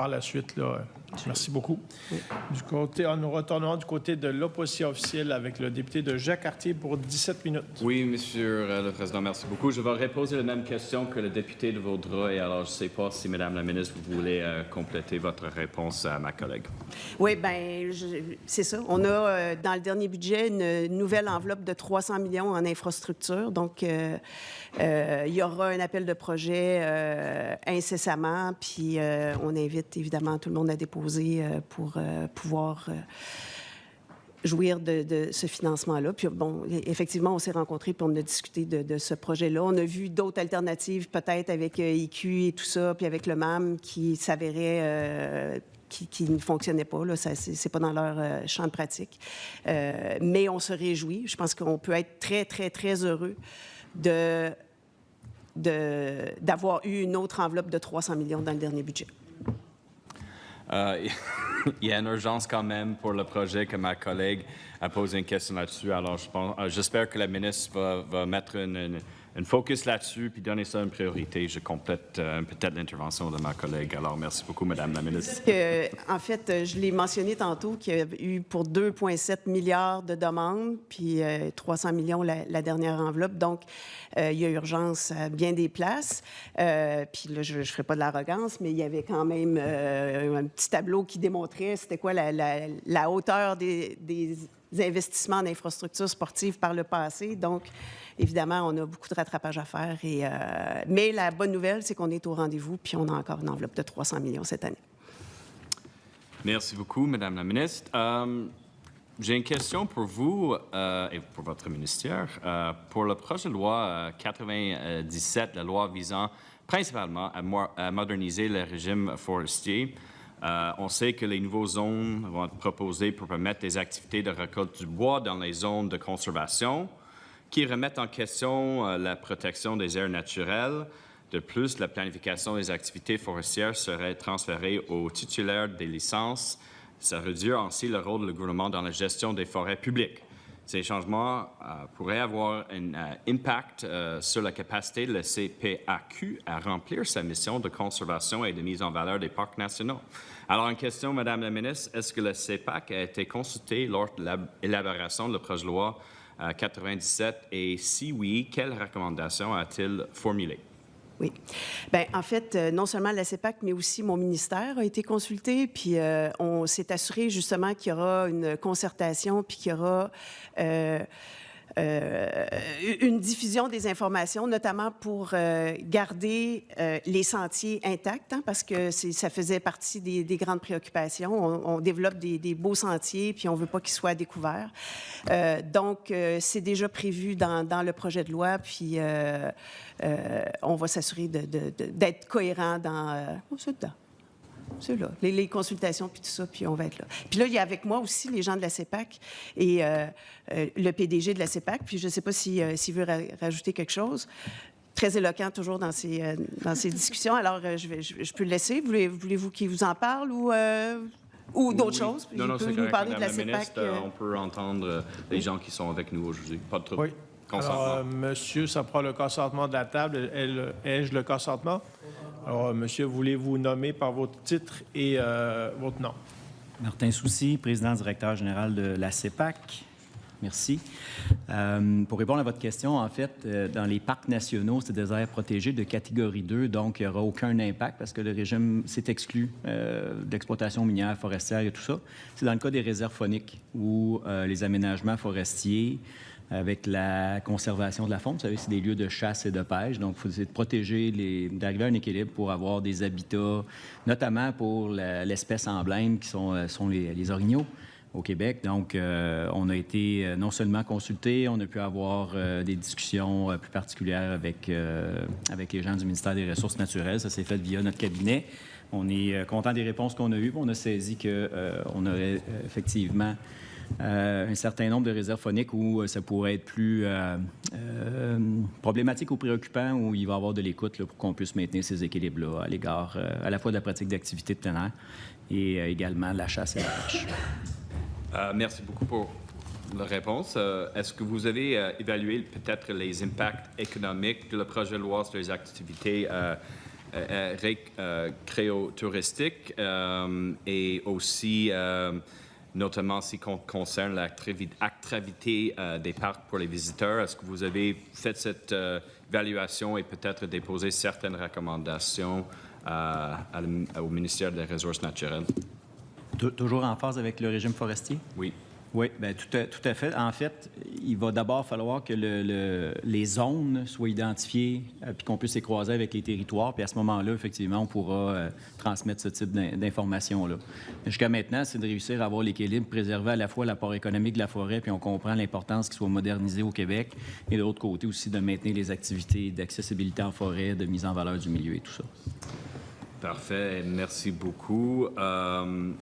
par la suite. Là. Merci beaucoup. Du côté, nous retournons du côté de l'opposition officielle avec le député de Jacques-Cartier pour 17 minutes. Oui, Monsieur le Président, merci beaucoup. Je vais reposer la même question que le député de Vaudreuil. Alors, je ne sais pas si, Madame la ministre, vous voulez compléter votre réponse à ma collègue. Oui, bien, c'est ça. On a, dans le dernier budget, une nouvelle enveloppe de 300 millions en infrastructure. Donc, il y aura un appel de projet incessamment. Puis, on invite évidemment tout le monde à déposer pour pouvoir jouir de ce financement-là. Puis, bon, effectivement, on s'est rencontrés puis on a discuté de ce projet-là. On a vu d'autres alternatives, peut-être avec IQ et tout ça, puis avec le MAM, qui s'avérait... Qui ne fonctionnaient pas. C'est pas dans leur champ de pratique. Mais on se réjouit. Je pense qu'on peut être très, très, très heureux d'avoir eu une autre enveloppe de 300 millions dans le dernier budget. Il y a une urgence quand même pour le projet que ma collègue a posé une question là-dessus. Alors, j'espère que la ministre va mettre une focus là-dessus puis donner ça une priorité. Je complète peut-être l'intervention de ma collègue. Alors, merci beaucoup, Madame la ministre. En fait, je l'ai mentionné tantôt qu'il y a eu pour 2,7 milliards de demandes, puis 300 millions la dernière enveloppe. Donc, il y a urgence à bien des places. Puis là, je ne ferai pas de l'arrogance, mais il y avait quand même un petit tableau qui démontrait c'était quoi la hauteur des investissements en infrastructures sportives par le passé. Donc, évidemment, on a beaucoup de rattrapage à faire. Mais la bonne nouvelle, c'est qu'on est au rendez-vous, puis on a encore une enveloppe de 300 millions cette année. Merci beaucoup, Madame la ministre. J'ai une question pour vous et pour votre ministère. Pour le projet de loi 97, la loi visant principalement à moderniser le régime forestier, on sait que les nouvelles zones vont être proposées pour permettre des activités de récolte du bois dans les zones de conservation qui remettent en question la protection des aires naturelles. De plus, la planification des activités forestières serait transférée aux titulaires des licences. Ça réduit ainsi le rôle du gouvernement dans la gestion des forêts publiques. Ces changements pourraient avoir un impact sur la capacité de la CPAQ à remplir sa mission de conservation et de mise en valeur des parcs nationaux. Alors, une question, Madame la ministre, est-ce que la CPAQ a été consultée lors de l'élaboration de le projet de loi 97 et si oui, quelles recommandations a-t-il formulées? Oui. Bien, en fait, non seulement la CPAQ, mais aussi mon ministère a été consulté, puis on s'est assuré justement qu'il y aura une concertation, puis qu'il y aura une diffusion des informations, notamment pour garder les sentiers intacts, hein, parce que ça faisait partie des grandes préoccupations. On développe des beaux sentiers, puis on ne veut pas qu'ils soient découverts. Donc, c'est déjà prévu dans le projet de loi, puis on va s'assurer d'être cohérent dans... C'est là, les consultations, puis tout ça, puis on va être là. Puis là, il y a avec moi aussi les gens de la CPAQ et le PDG de la CPAQ, puis je ne sais pas s'il veut rajouter quelque chose. Très éloquent toujours dans ces discussions. Alors, je peux le laisser. Voulez-vous qu'il vous en parle ou d'autres choses? Non, c'est correct, parler Madame de la ministre, CPAQ. On peut entendre les gens qui sont avec nous aujourd'hui. Pas de trouble. Oui. Alors, monsieur, ça prend le consentement de la table. Ai-je le consentement? Alors, monsieur, voulez-vous nommer par votre titre et votre nom? Martin Soucy, président directeur général de la CPAQ. Merci. Pour répondre à votre question, en fait, dans les parcs nationaux, c'est des aires protégées de catégorie 2, donc il n'y aura aucun impact parce que le régime s'est exclu d'exploitation minière, forestière et tout ça. C'est dans le cas des réserves fauniques où les aménagements forestiers avec la conservation de la faune. Vous savez, c'est des lieux de chasse et de pêche. Donc, il faut essayer de protéger, d'arriver à un équilibre pour avoir des habitats, notamment pour l'espèce emblème qui sont les orignaux au Québec. Donc, on a été non seulement consultés, on a pu avoir des discussions plus particulières avec les gens du ministère des Ressources naturelles. Ça s'est fait via notre cabinet. On est content des réponses qu'on a eues. On a saisi qu'on aurait effectivement un certain nombre de réserves fauniques où ça pourrait être plus problématique ou préoccupant, où il va y avoir de l'écoute pour qu'on puisse maintenir ces équilibres-là à l'égard à la fois de la pratique d'activités de plein air et également de la chasse et la pêche. Merci beaucoup pour la réponse. Est-ce que vous avez évalué peut-être les impacts économiques de le projet de loi sur les activités récréotouristique et aussi notamment ce qui concerne l'attractivité des parcs pour les visiteurs. Est-ce que vous avez fait cette évaluation et peut-être déposé certaines recommandations au ministère des Ressources naturelles? Toujours en phase avec le régime forestier? Oui. Oui, bien, tout à fait. En fait, il va d'abord falloir que les zones soient identifiées puis qu'on puisse les croiser avec les territoires. Puis à ce moment-là, effectivement, on pourra transmettre ce type d'informations-là. Jusqu'à maintenant, c'est de réussir à avoir l'équilibre, préserver à la fois l'apport économique de la forêt, puis on comprend l'importance qu'il soit modernisé au Québec, et de l'autre côté aussi de maintenir les activités d'accessibilité en forêt, de mise en valeur du milieu et tout ça. Parfait, merci beaucoup.